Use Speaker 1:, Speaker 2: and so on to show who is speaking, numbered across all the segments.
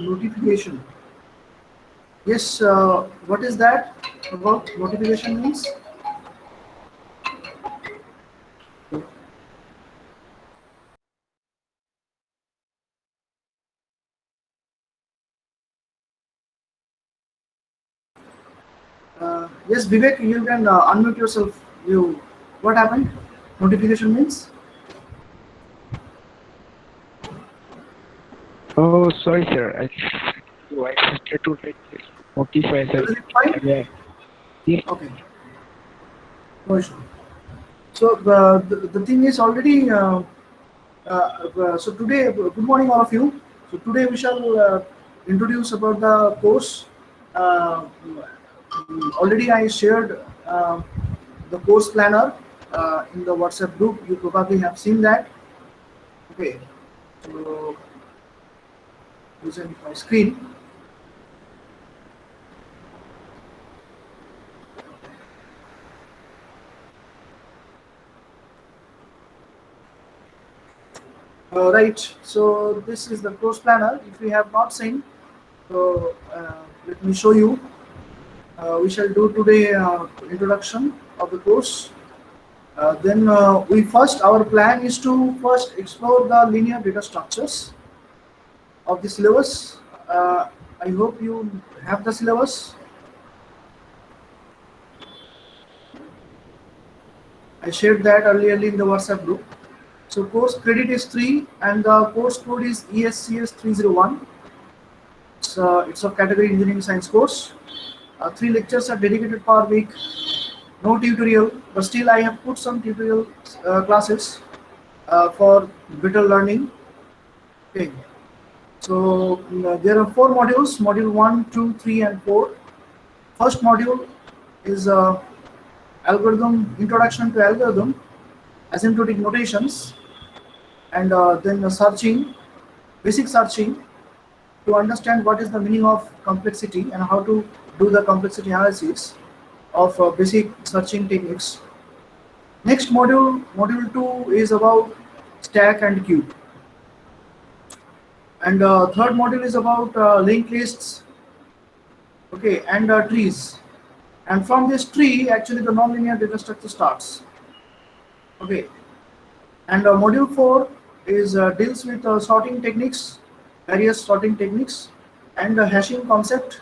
Speaker 1: Notification. Yes, what is that about notification means? Yes, Vivek, you can unmute yourself. You, what happened? Notification means?
Speaker 2: Oh, sorry, sir. I started to like notify, sir.
Speaker 1: Everything fine?
Speaker 2: Yeah. Yes.
Speaker 1: Okay, no issue. So the thing is already. So today, good morning, all of you. So today we shall introduce about the course. Uh, Already I shared the course planner in the WhatsApp group. You probably have seen that. Okay. So using my screen. Right. So this is the course planner. If you have not seen, so let me show you. We shall do today introduction of the course. Then our plan is to first explore the linear data structures of the syllabus. Uh, I hope you have the syllabus. I shared that earlier in the WhatsApp group. So course credit is 3 and the course code is ESCS 301. It's a category engineering science course. 3 lectures are dedicated per week. No tutorial, but still I have put some tutorial classes for better learning. Okay. So there are 4 modules: module 1, 2, 3, and 4. First module is algorithm introduction to algorithm, asymptotic notations, and then the searching, basic searching to understand what is the meaning of complexity and how to do the complexity analysis of basic searching techniques. Next module, module 2, is about stack and queue, and third module is about linked lists, okay, and trees. And from this tree, actually, the nonlinear data structure starts. Okay, and module 4 is deals with sorting techniques, various sorting techniques, and the hashing concept.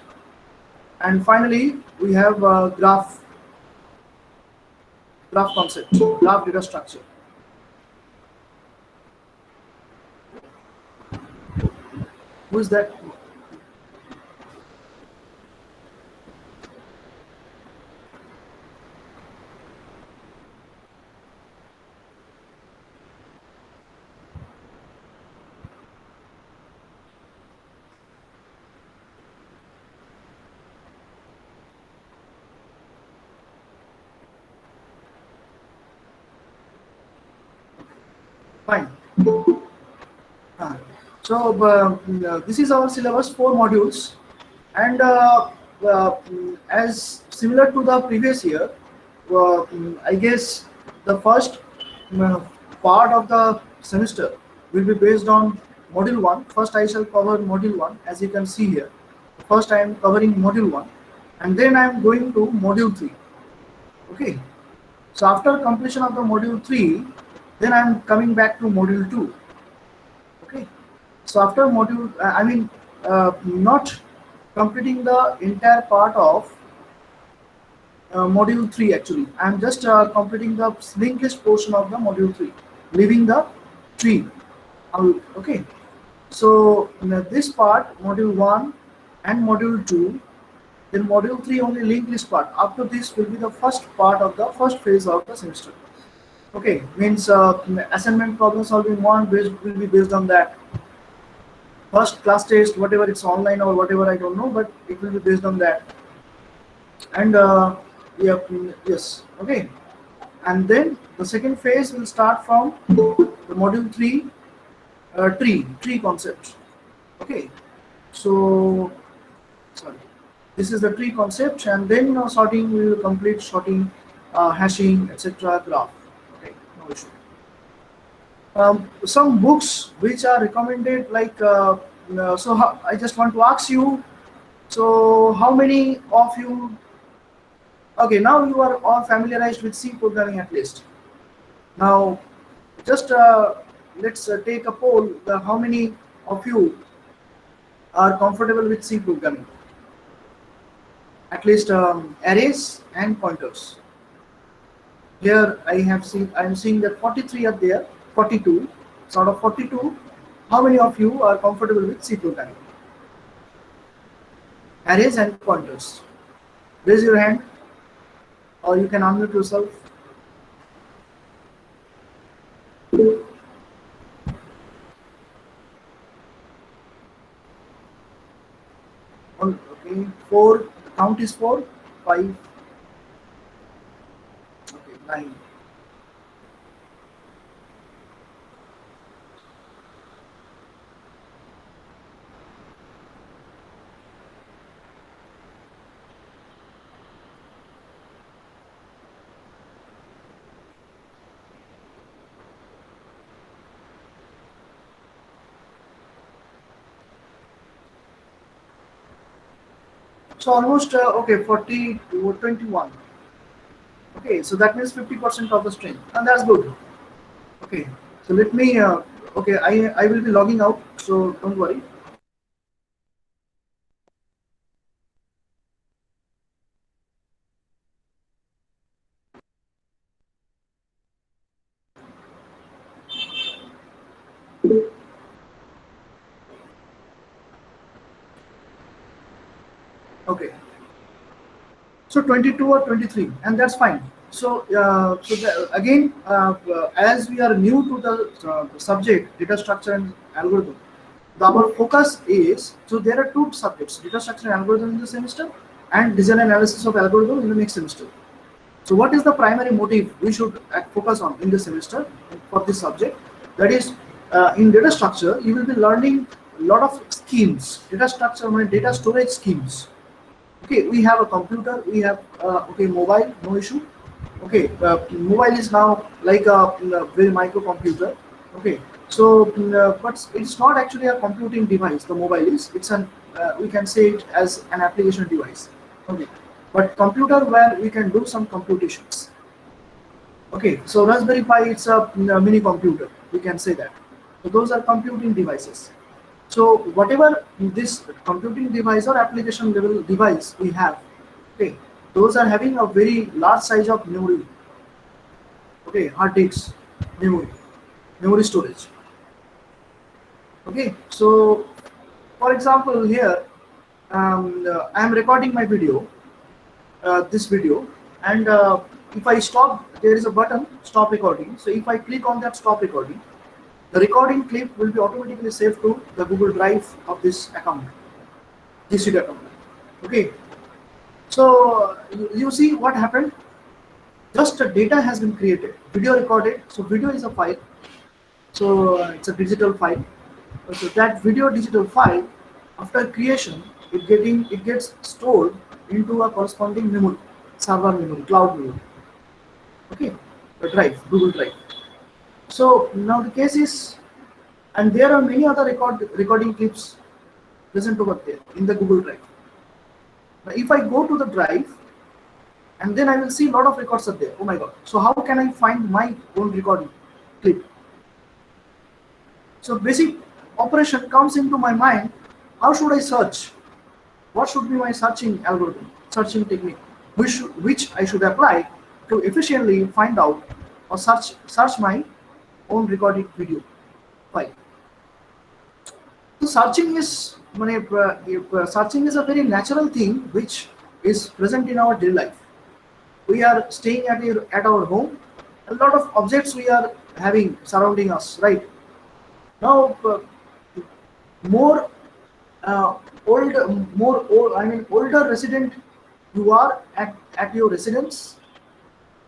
Speaker 1: And finally, we have graph concept, graph data structure. Who is that? Fine. Uh, this is our syllabus, 4 modules, and as similar to the previous year, I guess the first uh, part of the semester will be based on module 1. First, I shall cover module 1, as you can see here. First, I am covering module 1, and then I am going to module 3. Okay. So after completion of the module 3, then I am coming back to module 2. Okay. So after module, not completing the entire part of module 3 actually. I am just completing the linked list portion of the module 3, leaving the tree. Okay. So this part, module 1 and module 2, then module 3 only linked list part. After this will be the first part of the first phase of the semester. Okay, means assignment problem solving one will be based on that. First class test, whatever it's online or whatever, I don't know, but it will be based on that. And yeah, yes, okay. And then the second phase will start from the module 3, tree concept. Okay, so sorry, this is the tree concept, and then sorting, we will complete sorting, hashing, etc. graph. Okay, no issue. Some books which are recommended, like I just want to ask you. So how many of you? Okay, now you are all familiarized with C programming at least. Now, just let's take a poll. How many of you are comfortable with C programming? At least arrays and pointers. Here I'm seeing that 43 are there, 42. So out of 42, how many of you are comfortable with C programming? Arrays and pointers. Raise your hand, or you can unmute yourself. Okay, four. Count is four, five. Okay, nine. So almost okay, 40 to 21. Okay, so that means 50% of the string, and that's good. Okay, so let me. Okay, I will be logging out, so don't worry. Okay, so 22 or 23, and that's fine. So again, as we are new to the subject data structure and algorithm, our focus is, so there are two subjects: data structure and algorithm in the semester, and design analysis of algorithm in the next semester. So what is the primary motive we should focus on in the semester for this subject? That is, in data structure, you will be learning a lot of schemes. Data structure means data storage schemes. Okay, we have a computer, we have okay, mobile, no issue. Okay, mobile is now like a very microcomputer. Okay, so but it's not actually a computing device. The mobile is, it's an we can say it as an application device. Okay, but computer where we can do some computations. Okay, so Raspberry Pi, it's a mini computer, we can say that. So those are computing devices. So whatever this computing device or application level device we have, okay, those are having a very large size of memory. Okay, hard disks, memory, memory storage. Okay, so for example here, I am recording my video, this video, and if I stop, there is a button stop recording. So if I click on that stop recording, the recording clip will be automatically saved to the Google Drive of this account, this account. Okay, so you see what happened. Just a data has been created, video recorded. So video is a file. So it's a digital file. So that video digital file, after creation, it gets stored into a corresponding memory, server memory, cloud memory. Okay, the drive, Google Drive. So now the case is, and there are many other recording clips present over there in the Google Drive. Now if I go to the drive, and then I will see a lot of records are there. Oh my god! So how can I find my own recording clip? So basic operation comes into my mind. How should I search? What should be my searching algorithm, searching technique, which I should apply to efficiently find out or search my own recorded video file. So searching is a very natural thing which is present in our daily life. We are staying at our home. A lot of objects we are having surrounding us, right? Now, more old, I mean, older resident you are at your residence,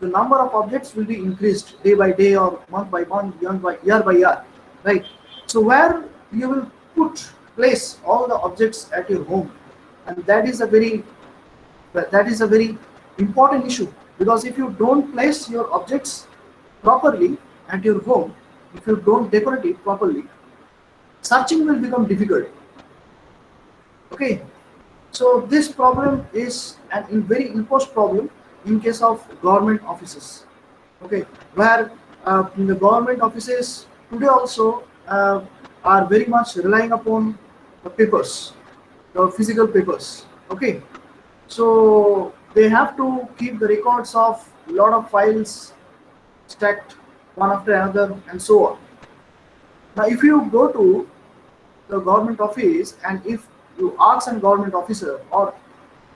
Speaker 1: the number of objects will be increased day by day or month by month, year by year, right? So where you will place all the objects at your home, and that is a very important issue, because if you don't place your objects properly at your home, if you don't decorate it properly, searching will become difficult. Okay, so this problem is an very imposed problem in case of government offices. Okay, where in the government offices today also are very much relying upon the papers, the physical papers. Okay, so they have to keep the records of lot of files stacked one after another and so on. Now, if you go to the government office and if you ask an government officer or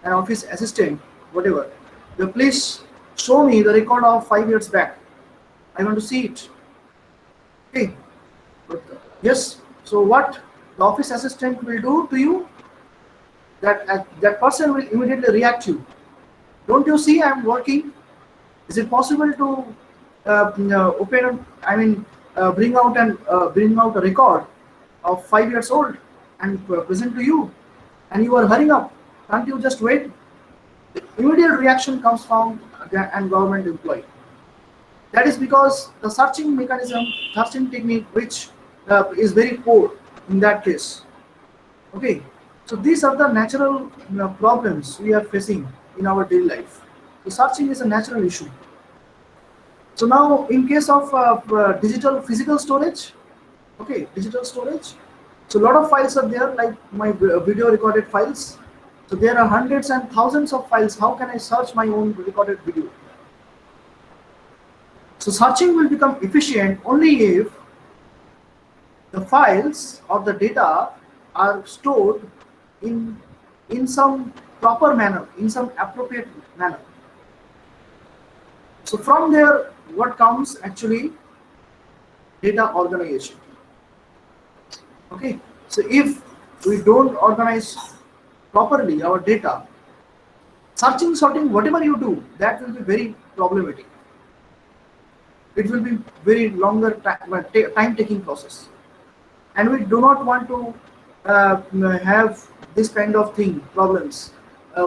Speaker 1: an office assistant, whatever, please show me the record of 5 years back. I want to see it. Okay. But, yes. So what the office assistant will do to you? That person will immediately react to you. Don't you see I am working? Is it possible to open? I mean, bring out a record of 5 years old and present to you, and you are hurrying up. Can't you just wait? The immediate reaction comes from an government employee. That is because the searching mechanism, searching technique, which is very poor in that case. Okay, so these are the natural problems we are facing in our daily life. So searching is a natural issue. So now, in case of digital physical storage, okay, digital storage. So a lot of files are there, like my video recorded files. So there are hundreds and thousands of files. How can I search my own recorded video? So searching will become efficient only if the files or the data are stored in some proper manner, in some appropriate manner. So from there, what comes actually? Data organization. Okay, so if we don't organize properly our data, searching, sorting, whatever you do, that will be very problematic. It will be very longer time taking process, and we do not want to have this kind of thing problems.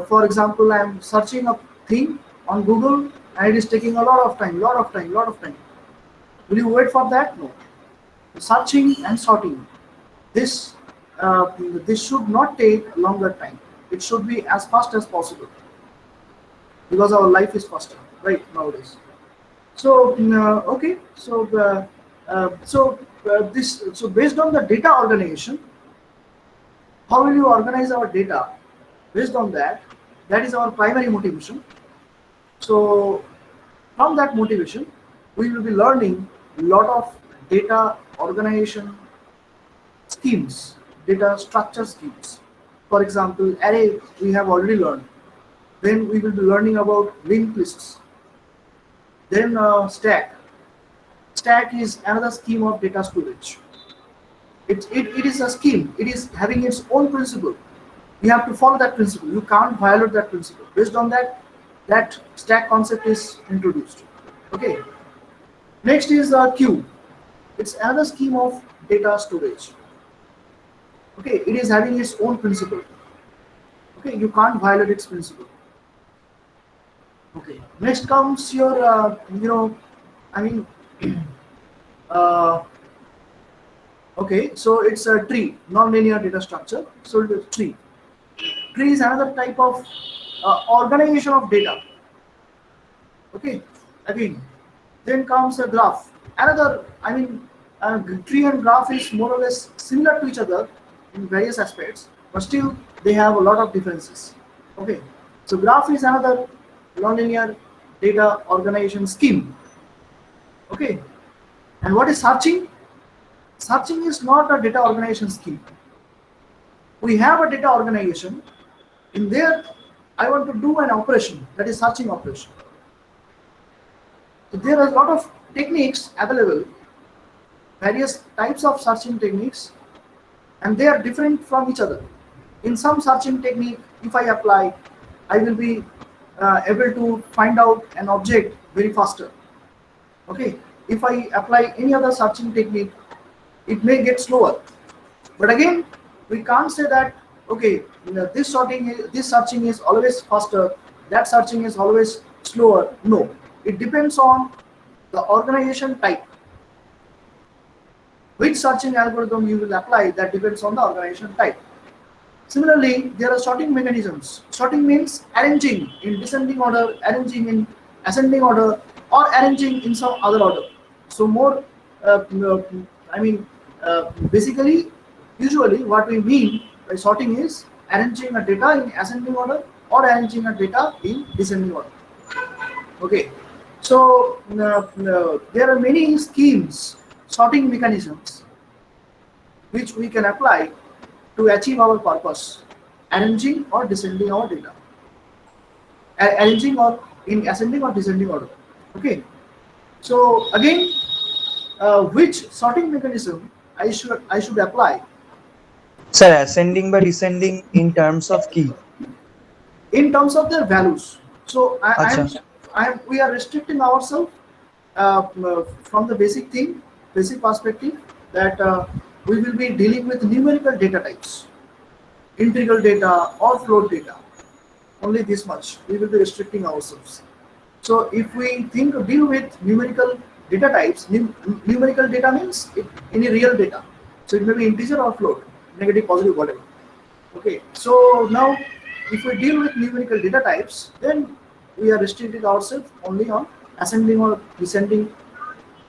Speaker 1: For example, I am searching a thing on Google and it is taking a lot of time, lot of time, lot of time. Will you wait for that? No. Searching and sorting, this this should not take longer time. It should be as fast as possible because our life is faster right nowadays. So okay, so this based on the data organization, how will you organize our data? Based on that, that is our primary motivation. So from that motivation, we will be learning a lot of data organization schemes, data structure schemes. For example, array we have already learned. Then we will be learning about linked lists. Then stack. Stack is another scheme of data storage. It is a scheme. It is having its own principle. You have to follow that principle. You can't violate that principle. Based on that, that stack concept is introduced. Okay. Next is queue. It's another scheme of data storage. Okay, it is having its own principle. Okay, you can't violate its principle. Okay, next comes your I mean uh, okay, so it's a tree, non-linear data structure. So it is tree. Tree is another type of organization of data. Okay, again, then comes a graph. Another, tree and graph is more or less similar to each other in various aspects, but still they have a lot of differences. Okay, so graph is another nonlinear data organization scheme. Okay, and what is searching? Searching is not a data organization scheme. We have a data organization. In there, I want to do an operation, that is searching operation. So there are a lot of techniques available, various types of searching techniques, and they are different from each other. In some searching technique, if I apply, I will be able to find out an object very faster. Okay, if I apply any other searching technique, it may get slower. But again, we can't say that okay, this searching is always faster, that searching is always slower. No, it depends on the organization type. Which searching algorithm you will apply, that depends on the organization type. Similarly, there are sorting mechanisms. Sorting means arranging in descending order, arranging in ascending order, or arranging in some other order. So more, I mean, basically, usually what we mean by sorting is arranging a data in ascending order or arranging a data in descending order. Okay, so there are many schemes, sorting mechanisms which we can apply to achieve our purpose, arranging or descending our data, arranging or in ascending or descending order. Okay, so again, which sorting mechanism I should apply
Speaker 3: Sir, ascending by descending in terms of key.
Speaker 1: in terms of their values. So
Speaker 3: Acha.
Speaker 1: we are restricting ourselves from the basic perspective that we will be dealing with numerical data types, integral data or float data. Only this much we will be restricting ourselves. So if we think to deal with numerical data types, numerical data means any real data. So it may be integer or float, negative, positive, whatever. Okay, so now if we deal with numerical data types, then we are restricting ourselves only on ascending or descending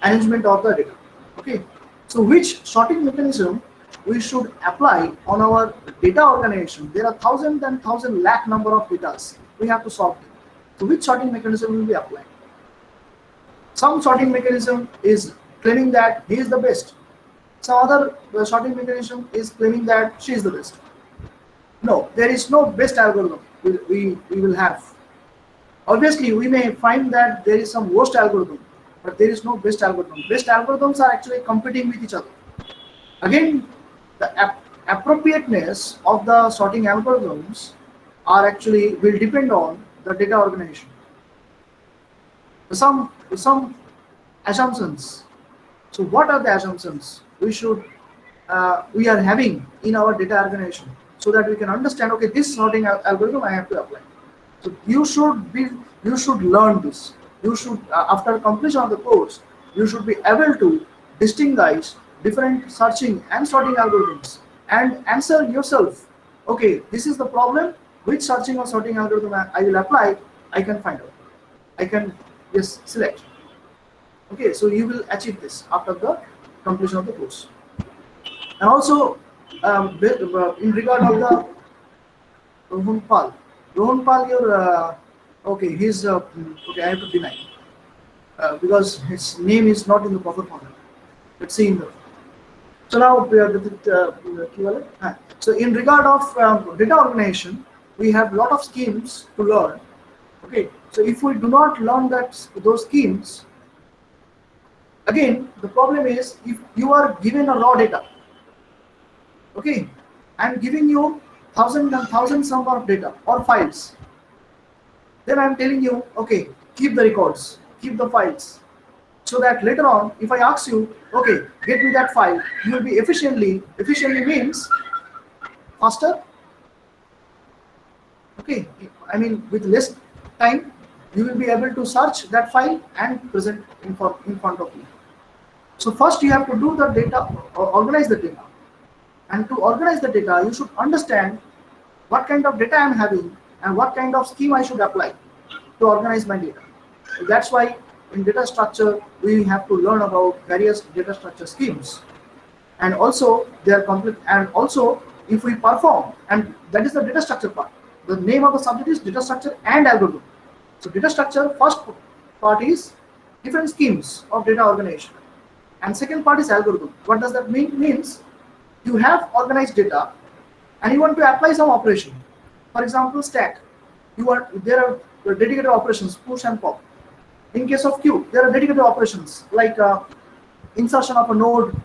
Speaker 1: arrangement of the data. Okay, so which sorting mechanism we should apply on our data organization? There are thousand and thousand lakh number of data we have to sort them. So which sorting mechanism will be applied? Some sorting mechanism is claiming that he is the best. Some other sorting mechanism is claiming that she is the best. No, there is no best algorithm we will have. Obviously, we may find that there is some worst algorithm, but there is no best algorithm. Best algorithms are actually competing with each other. Again, the appropriateness of the sorting algorithms are actually will depend on the data organization. Some assumptions. So, what are the assumptions we are having in our data organization, so that we can understand, okay, this sorting algorithm I have to apply. So you should learn this. You should after completion of the course, you should be able to distinguish different searching and sorting algorithms and answer yourself. Okay, this is the problem. Which searching or sorting algorithm I will apply? I can find out. I can just select. Okay, so you will achieve this after the completion of the course. And also, in regard of the Rohan Pal, your okay, he's okay. I have to deny because his name is not in the proper format. Let's see in the. So now we are so in regard of data organization, we have lot of schemes to learn. Okay, so if we do not learn those schemes, again the problem is if you are given a raw data. Okay, I'm giving you thousands and thousands number of data or files. Then I'm telling you, okay, keep the records, keep the files, so that later on, if I ask you, okay, get me that file, you will be efficiently means faster. Okay, I mean with less time, you will be able to search that file and present in front of you. So first you have to do the data, or organize the data. And to organize the data, you should understand what kind of data I am having and what kind of scheme I should apply to organize my data. So that's why in data structure, we have to learn about various data structure schemes. And also, they are complete. And also, if we perform, and that is the data structure part. The name of the subject is data structure and algorithm. So data structure, first part is different schemes of data organization. And second part is algorithm. What does that mean? Means you have organized data and you want to apply some operation. For example, stack. There are dedicated operations, push and pop. In case of queue, there are dedicated operations like insertion of a node,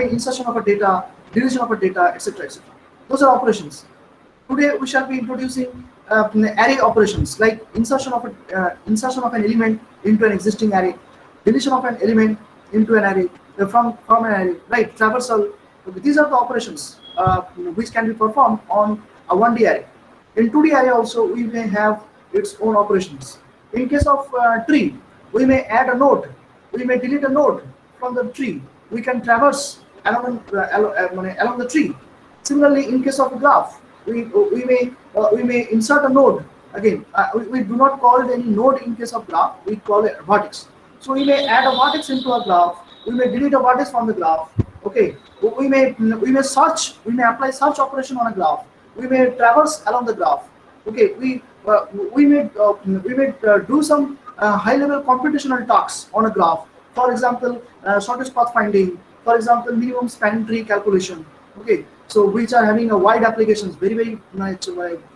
Speaker 1: insertion of a data, deletion of a data, etc., etc. Those are operations. Today we shall be introducing array operations like insertion of an element into an existing array, deletion of an element into an array from an array, right? Traversal. These are the operations which can be performed on a 1D array. In 2D array also we may have its own operations. In case of tree, we may add a node, we may delete a node from the tree. We can traverse along the tree. Similarly, in case of a graph, we may insert a node. Again, we do not call it any node in case of graph. We call it a vertex. So we may add a vertex into a graph. We may delete a vertex from the graph. Okay. We may search. We may apply search operation on a graph. We may traverse along the graph. Okay. We may do some high level computational tasks on a graph. For example, shortest path finding. For example, minimum spanning tree calculation. Okay, so which are having a wide applications, very nice,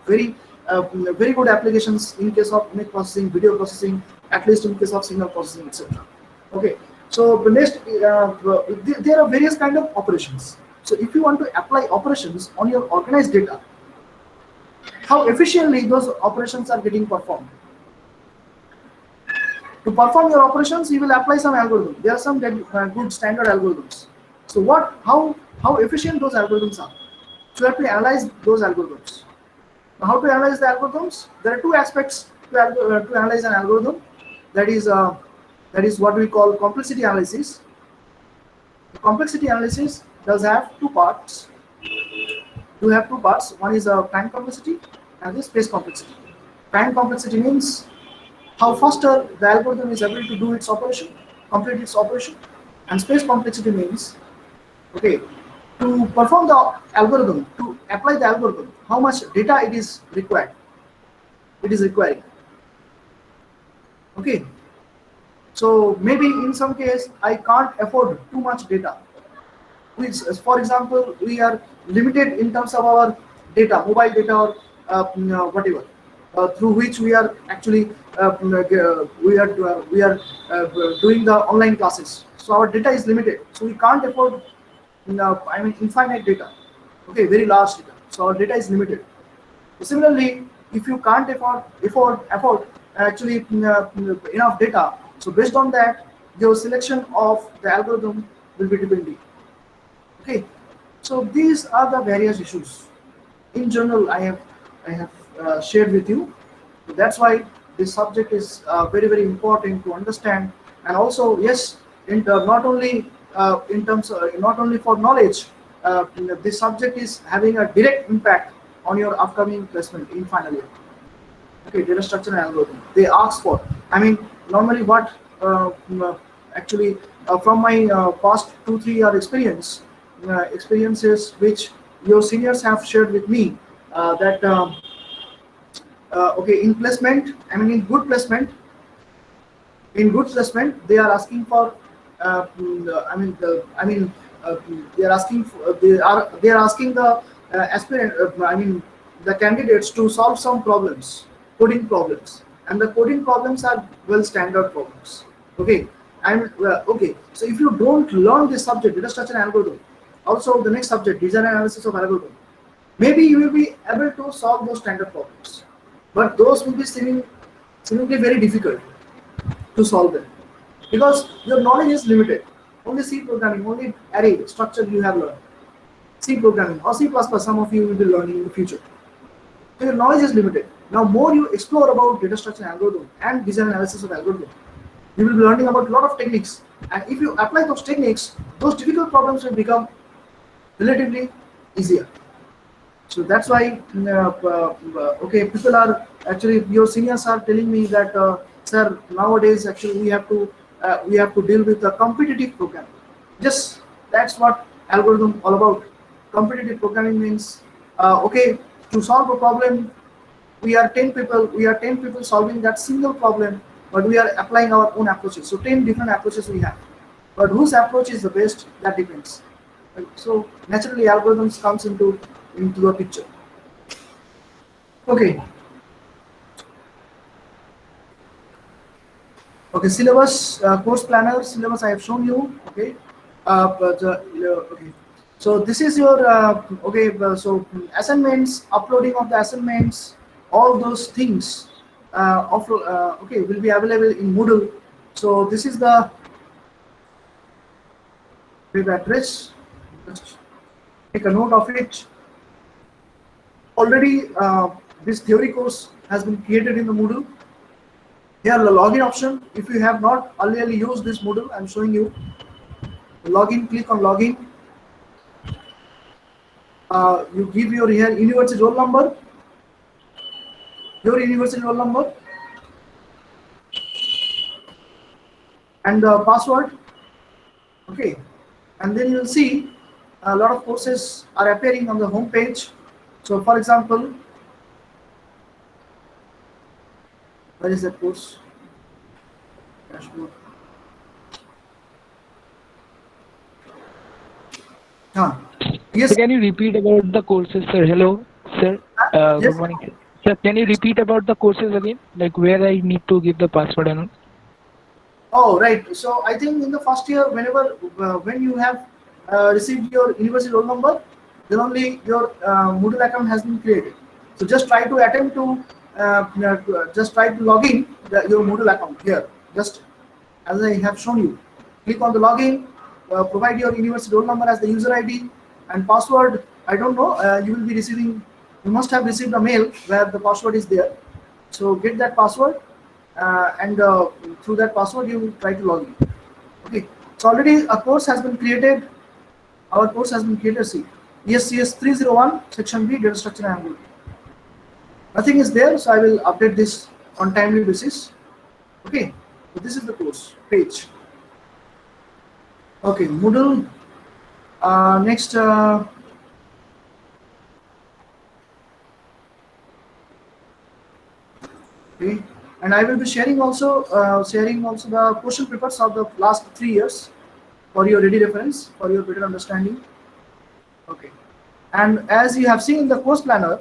Speaker 1: very very good applications in case of image processing, video processing, at least in case of signal processing, etc. Okay, so the next there are various kind of operations. So if you want to apply operations on your organized data, how efficiently those operations are getting performed. To perform your operations, you will apply some algorithm. There are some good standard algorithms. So how efficient those algorithms are. So you have to analyze those algorithms. Now, how to analyze the algorithms? There are two aspects to analyze an algorithm. That is what we call complexity analysis. The complexity analysis does have two parts. You have two parts. One is time complexity and the space complexity. Time complexity means how faster the algorithm is able to do its operation, complete its operation, and space complexity means, okay, to perform the algorithm, to apply the algorithm, how much data it is required. It is requiring. Okay. So maybe in some case I can't afford too much data. Which, for example, we are limited in terms of our data, mobile data or whatever, through which we are actually we are doing the online classes. So our data is limited. So we can't afford infinite data. Okay, very large data. So our data is limited. Similarly, if you can't afford actually enough data, so based on that, your selection of the algorithm will be depending. Okay, so these are the various issues. In general, I have shared with you. So that's why this subject is very important to understand, and also yes, not only in terms not only for knowledge, this subject is having a direct impact on your upcoming placement in final year. Okay, data structure and algorithm. They ask for. I mean, normally what actually from my past 2-3 year experiences which your seniors have shared with me, that okay, in placement, I mean in good placement, they are asking for they are asking for, they are asking the aspirant, the candidates to solve some problems, coding problems, and the coding problems are well standard problems. Okay, and okay, so if you don't learn this subject, data structure and algorithm, also the next subject, design and analysis of algorithm, maybe you will be able to solve those standard problems, but those will be seemingly very difficult to solve them because your knowledge is limited. Only C programming, only array structure you have learned. C programming or C++, some of you will be learning in the future. So your knowledge is limited. Now more you explore about data structure and algorithm and design analysis of algorithm, you will be learning about a lot of techniques. And if you apply those techniques, those difficult problems will become relatively easier. So that's why okay, people are actually, your seniors are telling me that sir, nowadays actually we have to deal with a competitive programming. Just that's what algorithm all about. Competitive programming means okay, to solve a problem, we are 10 people solving that single problem, but we are applying our own approaches. So 10 different approaches we have, but whose approach is the best, that depends. Right? So naturally algorithms comes into the picture. Okay, syllabus, course planner syllabus I have shown you. Okay, okay, so this is your okay, so assignments, uploading of the assignments, all those things okay, will be available in Moodle. So this is the web address. Just take a note of it. Already this theory course has been created in the Moodle. Here the login option, if you have not earlier used this Moodle, I'm showing you. Login, click on login. You give your here university roll number, your university roll number, and the password. Okay, and then you will see a lot of courses are appearing on the home page. So, for example, where is that course? Dashboard. Huh.
Speaker 2: So
Speaker 1: Yes.
Speaker 2: can you repeat about the courses, sir? Hello, sir.
Speaker 1: Yes.
Speaker 2: Good morning, sir. Sir, can you repeat about the courses again? Like where I need to give the password and all?
Speaker 1: Oh, right. So I think in the first year, when you have received your university roll number, then only your Moodle account has been created. So just try to attempt to just try to log in your Moodle account here. Just as I have shown you, click on the login, provide your university roll number as the user ID and password. I don't know. You will be receiving. You must have received a mail where the password is there. So get that password and through that password you will try to log in. Okay, so already a course has been created. Our course has been created. See, ESCS 301 section B, data structure and algorithm. Nothing is there, so I will update this on timely basis. Okay, so this is the course page. Okay, Moodle. Next. Okay, and I will be sharing also the question papers of the last 3 years for your ready reference, for your better understanding. Okay, and as you have seen in the course planner,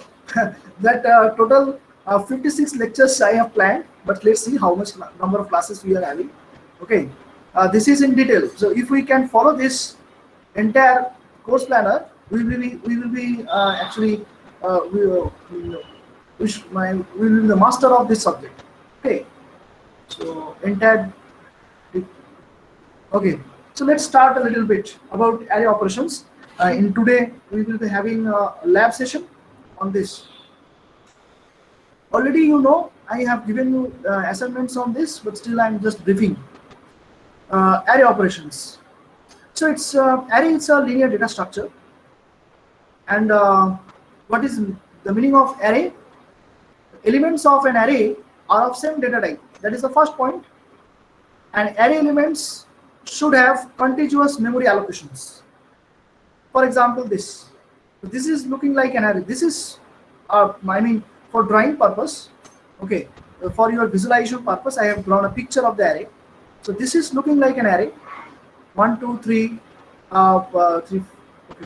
Speaker 1: that total 56 lectures I have planned, but let's see how much number of classes we are having. Okay, this is in detail. So if we can follow this entire course planner, we will be actually we will be the master of this subject. Okay, so entire. Okay, so let's start a little bit about array operations. In today, we will be having a lab session on this. Already, you know, I have given you assignments on this, but still I'm just briefing. Array operations. So it's array is a linear data structure, and what is the meaning of array? Elements of an array are of same data type. That is the first point. And array elements should have contiguous memory allocations. For example, this. This is looking like an array. This is, I mean, for drawing purpose. Okay, for your visualization purpose, I have drawn a picture of the array. So this is looking like an array. 1, 2, 3, 3, okay,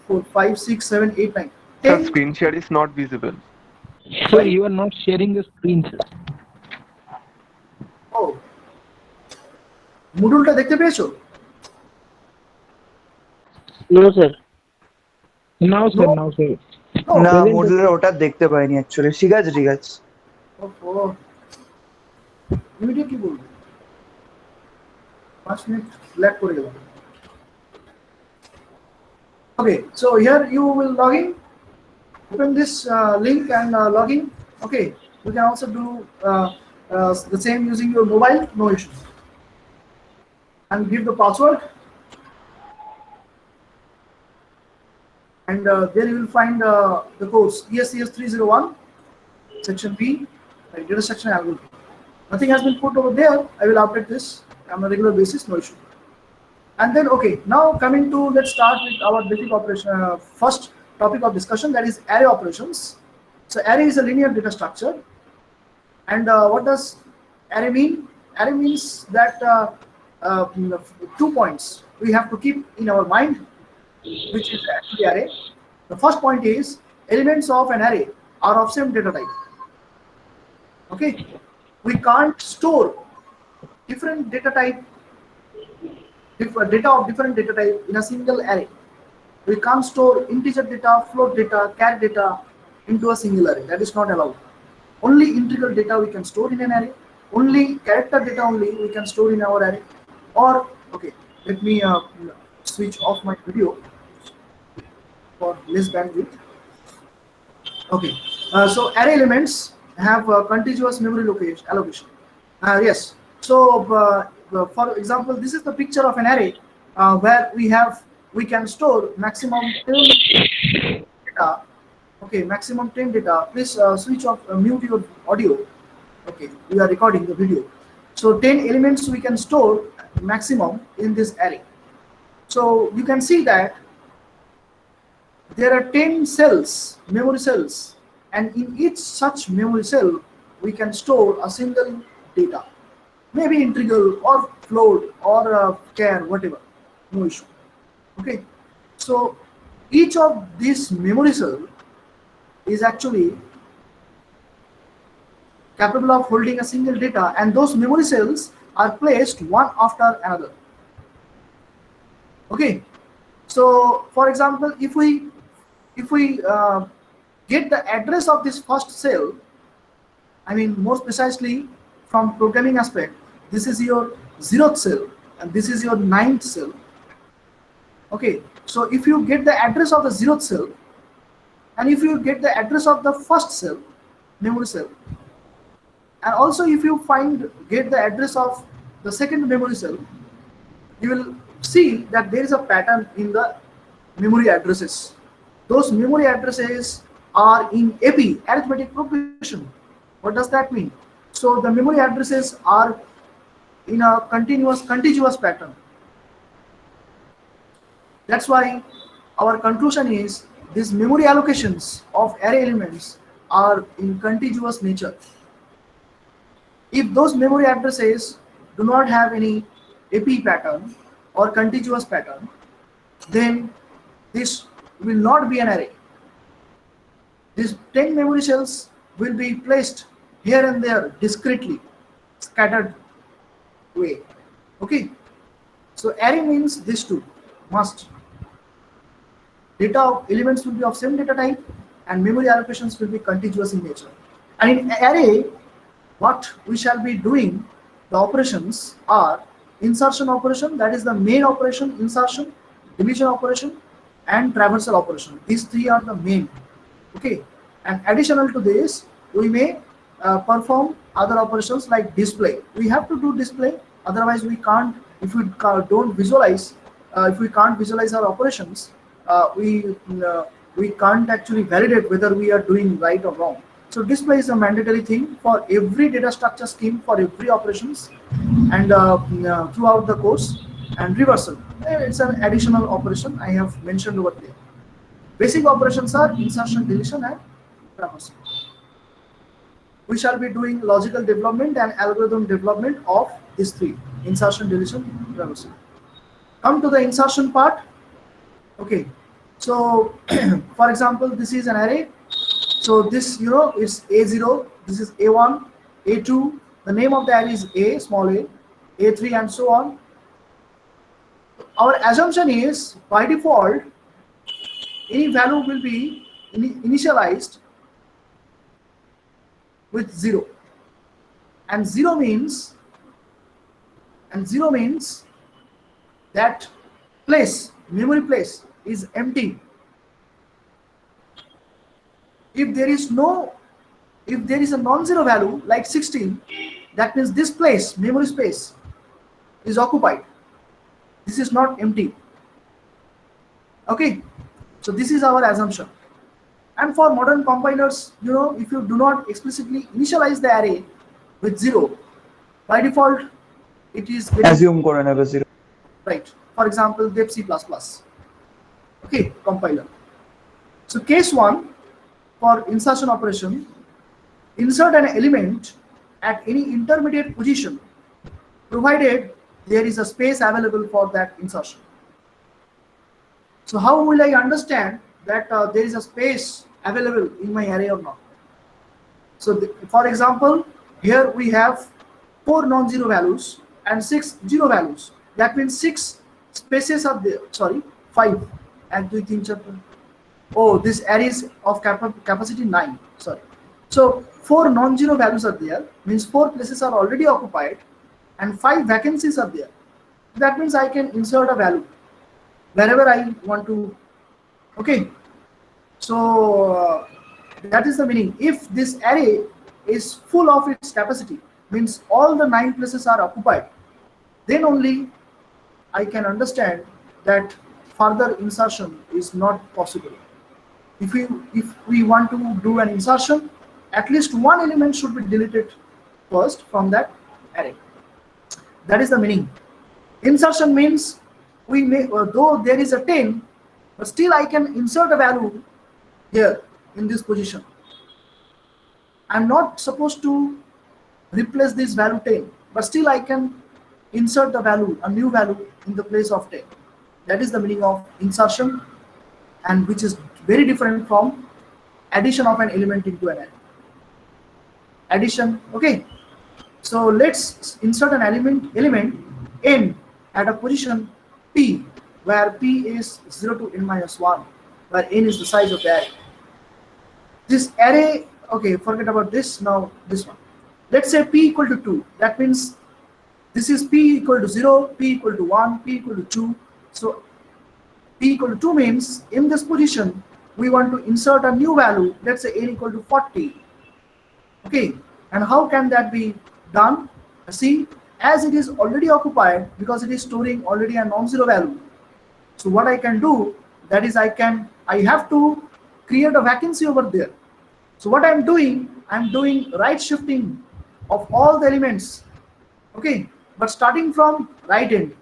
Speaker 1: 4, 5, 6, 7, 8, 9,
Speaker 4: Sir,
Speaker 1: 10.
Speaker 4: screen share is not visible.
Speaker 2: Sir, you are not sharing the screen, sir.
Speaker 1: Oh, মডুলটা দেখতে পেয়েছো?
Speaker 5: No, sir.
Speaker 2: Now, sir, now, sir.
Speaker 1: No.
Speaker 3: না মুডলের ওটা দেখতে পাইনি actually. ঠিক আছে ঠিক আছে।
Speaker 1: Oh, immediately বলবো। 5 মিনিট ল্যাগ করে দেবো। Okay, so here you will log in. Open this link and log in. Okay, you can also do the same using your mobile, no issue. And give the password. And there you will find the course ESCS 301 section B, like data structure and algorithm. Nothing has been put over there. I will update this on a regular basis, no issue. And then okay, now coming to, let's start with our basic operation. First topic of discussion, that is array operations. So array is a linear data structure. And what does array mean? Array means that 2 points we have to keep in our mind, which is actually array. The first point is elements of an array are of same data type. Okay, we can't store different data type, data of different data type in a single array. We can't store integer data, float data, char data into a single array. That is not allowed. Only integral data we can store in an array. Only character data only we can store in our array. Or okay, let me switch off my video for less bandwidth. Okay, so array elements have contiguous memory allocation. Yes, so for example, this is the picture of an array where we can store maximum 10 data data. Okay, maximum 10 data. Please switch off, mute your audio. Okay, we are recording the video. So 10 elements we can store maximum in this array. So you can see that there are 10 cells, memory cells, and in each such memory cell we can store a single data, maybe integral or float or char, whatever, no issue. Okay, so each of these memory cell is actually capable of holding a single data, and those memory cells are placed one after another. Okay, so for example, if we get the address of this first cell, I mean more precisely from programming aspect, this is your 0th cell and this is your 9th cell. Okay, so if you get the address of the 0th cell and if you get the address of the first cell, memory cell, and also if you get the address of the second memory cell, you will see that there is a pattern in the memory addresses. Those memory addresses are in AP, arithmetic progression. What does that mean? So the memory addresses are in a contiguous pattern. That's why our conclusion is these memory allocations of array elements are in contiguous nature. If those memory addresses do not have any AP pattern or contiguous pattern, then this will not be an array. These 10 memory cells will be placed here and there discretely, scattered way. Okay, so array means this too, must. Data elements will be of same data type and memory allocations will be contiguous in nature. And in array, what we shall be doing, the operations are insertion operation, that is the main operation, insertion, division operation, and traversal operation. These three are the main. Okay, and additional to this, we may perform other operations like display. We have to do display, otherwise we can't. If we don't visualize, if we can't visualize our operations, we can't actually validate whether we are doing right or wrong. So display is a mandatory thing for every data structure scheme, for every operations, and throughout the course. And reversal, it's an additional operation I have mentioned over there. Basic operations are insertion, deletion, and traversal. We shall be doing logical development and algorithm development of these three: insertion, deletion, traversal. Come to the insertion part. Okay, so for example, this is an array. So this, is A0, this is A1, A2, the name of the array is A, small a, A3, and so on. Our assumption is, by default, any value will be initialized with 0. And 0 means that memory place is empty. If there is a non-zero value like 16, that means this place, memory space, is occupied. This is not empty. Okay, so this is our assumption. And for modern compilers, if you do not explicitly initialize the array with 0, by default it is
Speaker 3: assume করে নেবে 0.
Speaker 1: Right. For example, dep C++. Okay, compiler. So case 1, for insertion operation, insert an element at any intermediate position, provided there is a space available for that insertion. So how will I understand that there is a space available in my array or not? So for example, here we have 4 non-zero values and 6 zero values. That means 6 spaces are there. Sorry, 5. And 2, 3, 4. Oh, this array is of capacity 9. Sorry. So 4 non-zero values are there. Means 4 places are already occupied, and 5 vacancies are there. That means I can insert a value wherever I want to. Okay. So that is the meaning. If this array is full of its capacity, means all the 9 places are occupied, then only I can understand that further insertion is not possible. if we want to do an insertion, at least one element should be deleted first from that array. That is the meaning. Insertion means we may, though there is a 10, but still I can insert a value here in this position. I'm not supposed to replace this value 10, but still I can insert the value, a new value in the place of 10. That is the meaning of insertion, and which is very different from addition of an element into an array. Addition, okay. So let's insert an element n at a position p, where p is 0 to n minus 1, where n is the size of the array. This array, okay, forget about this, now this one. Let's say p equal to 2. That means this is p equal to 0, p equal to 1, p equal to 2. So p equal to 2 means in this position we want to insert a new value, let's say n equal to 40. Okay, and how can that be done? See, as it is already occupied, because it is storing already a non-zero value. So what I can do, that is I have to create a vacancy over there. So what I'm doing right shifting of all the elements, okay, but starting from right end.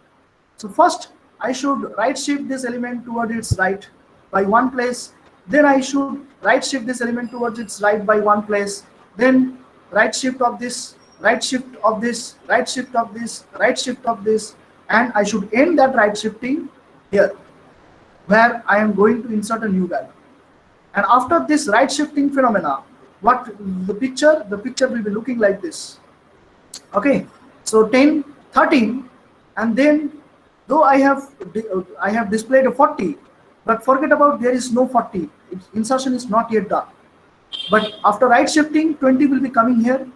Speaker 1: So first I should right shift this element towards its right by one place, then I should right shift this element towards its right by one place, then right shift of this, right shift of this, right shift of this, right shift of this, and I should end that right shifting here, where I am going to insert a new value. And after this right shifting phenomena, what the picture will be looking like this. Okay, so 10, 13, and then though I have displayed a 40, but forget about there is no 40. Insertion is not yet done. But after right shifting, 20 will be coming here,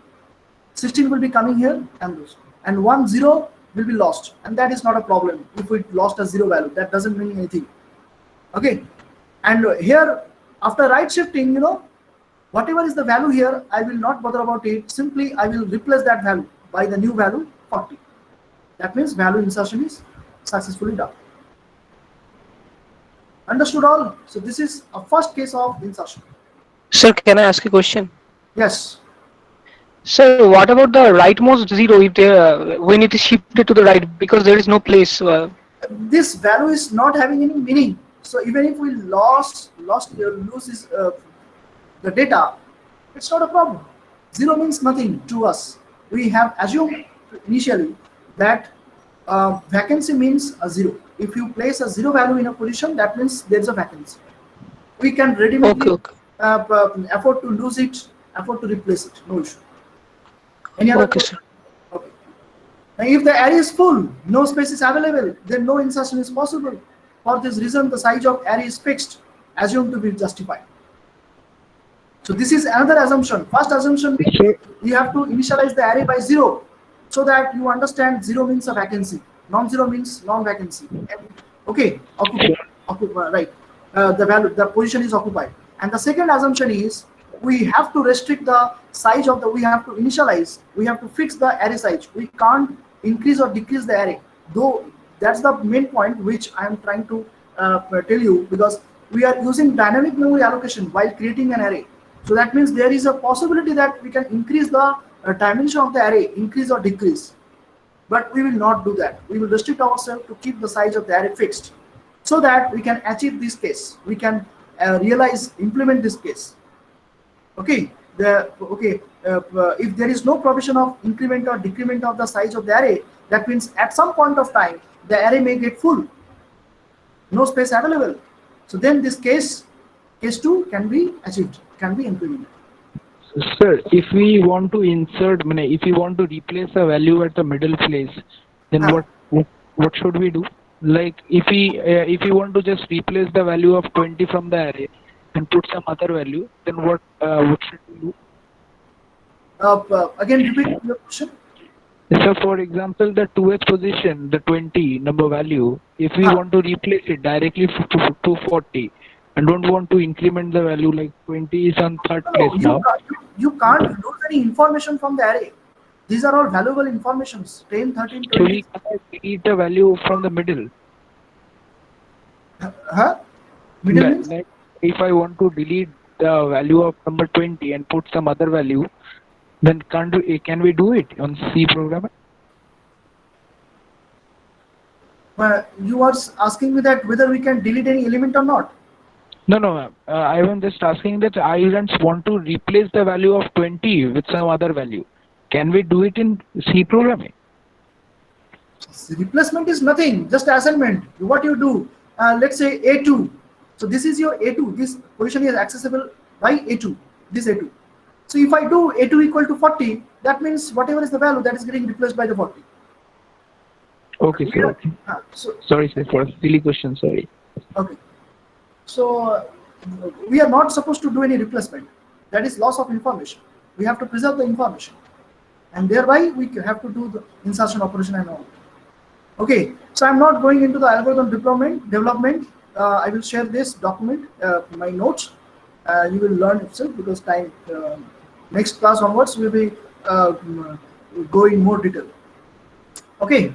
Speaker 1: 16 will be coming here, and this, and 1 0 will be lost, and that is not a problem. If we lost a 0 value, that doesn't mean anything. Okay, and here after right shifting, whatever is the value here, I will not bother about it. Simply I will replace that value by the new value 40. That means value insertion is successfully done. Understood all? So this is a first case of insertion.
Speaker 4: Sir, can I ask a question?
Speaker 1: Yes.
Speaker 4: Sir, what about the rightmost 0 if we need to shift it to the right because there is no place?
Speaker 1: This value is not having any meaning. So even if we lose the data, it's not a problem. 0 means nothing to us. We have assumed initially that vacancy means a 0. If you place a 0 value in a position, that means there is a vacancy. We can readily afford to lose it, afford to replace it. No issue. Any other question? Okay. Now, if the array is full, no space is available, then no insertion is possible. For this reason, the size of array is fixed, assumed to be justified. So this is another assumption. First assumption, you have to initialize the array by 0, so that you understand 0 means a vacancy, non-zero means non-vacancy. Okay, right. The position is occupied. And the second assumption is we have to restrict the size of we have to initialize, we have to fix the array size. We can't increase or decrease the array. Though that's the main point which I am trying to tell you, because we are using dynamic memory allocation while creating an array. So that means there is a possibility that we can increase the dimension of the array, increase or decrease. But we will not do that. We will restrict ourselves to keep the size of the array fixed, so that we can achieve this case. We can implement this case. Okay. If there is no provision of increment or decrement of the size of the array, that means at some point of time the array may get full, no space available. So then this case 2 can be achieved, can be implemented.
Speaker 2: Sir, if we want to insert, if we want to replace a value at the middle place, then what should we do? Like if we want to just replace the value of 20 from the array and put some other value, then what should we do?
Speaker 1: Again, repeat your question.
Speaker 2: So for example, the 2th position, the 20 number value, if we want to replace it directly to 40 and don't want to increment the value, like 20 is on third place now.
Speaker 1: You can't lose any information from the array. These are all valuable informations. 10, 13, 20.
Speaker 2: So we can delete a value from the middle.
Speaker 1: Middle means?
Speaker 2: if I want to delete the value of number 20 and put some other value, then can we do it on C program?
Speaker 1: You are asking me that whether we can delete any element or not.
Speaker 2: No, ma'am. I am just asking that I just want to replace the value of 20 with some other value. Can we do it in C programming?
Speaker 1: Replacement is nothing, just assignment. What you do, let's say A2. So this is your A2. This position is accessible by A2. This A2. So if I do A2 equal to 40, that means whatever is the value that is getting replaced by the 40.
Speaker 2: Okay, sir. Okay.
Speaker 1: So
Speaker 2: Sorry, sir, for a silly question. Sorry.
Speaker 1: okay. So we are not supposed to do any replacement. That is loss of information. We have to preserve the information, and thereby we have to do the insertion operation and all. Okay, so I'm not going into the algorithm development. I will share this document, my notes. You will learn itself because time. Next class onwards, we will be go in more detail. Okay,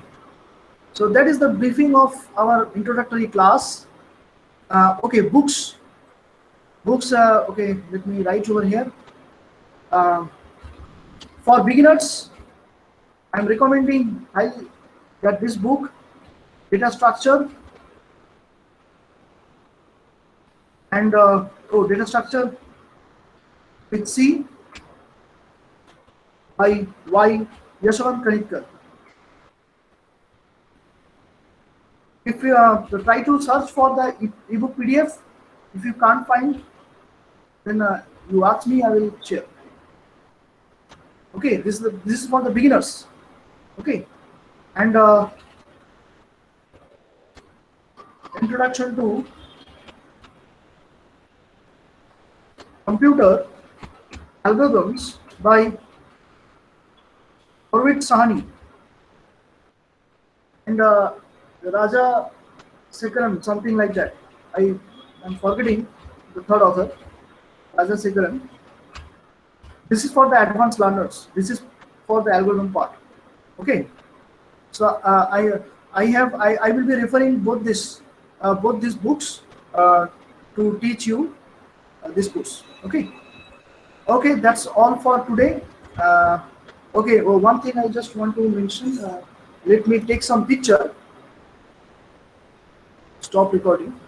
Speaker 1: so that is the briefing of our introductory class. Okay, books. Okay, let me write over here. For beginners, I'm recommending highly that this book, data structure, and data structure with C by Y. Yashwant Kanitkar. If you try to search for the ebook PDF, if you can't find, then you ask me, I will share. Okay, this is for the beginners. Okay, and introduction to computer algorithms by Purvit Sahani and Raja Sekaran, something like that. I'm forgetting the third author, Raja Sekaran. This is for the advanced learners. This is for the algorithm part. Okay. So I will be referring both these books to teach you this course. Okay. Okay, that's all for today. Okay, well, one thing I just want to mention. Let me take some picture. Stop recording.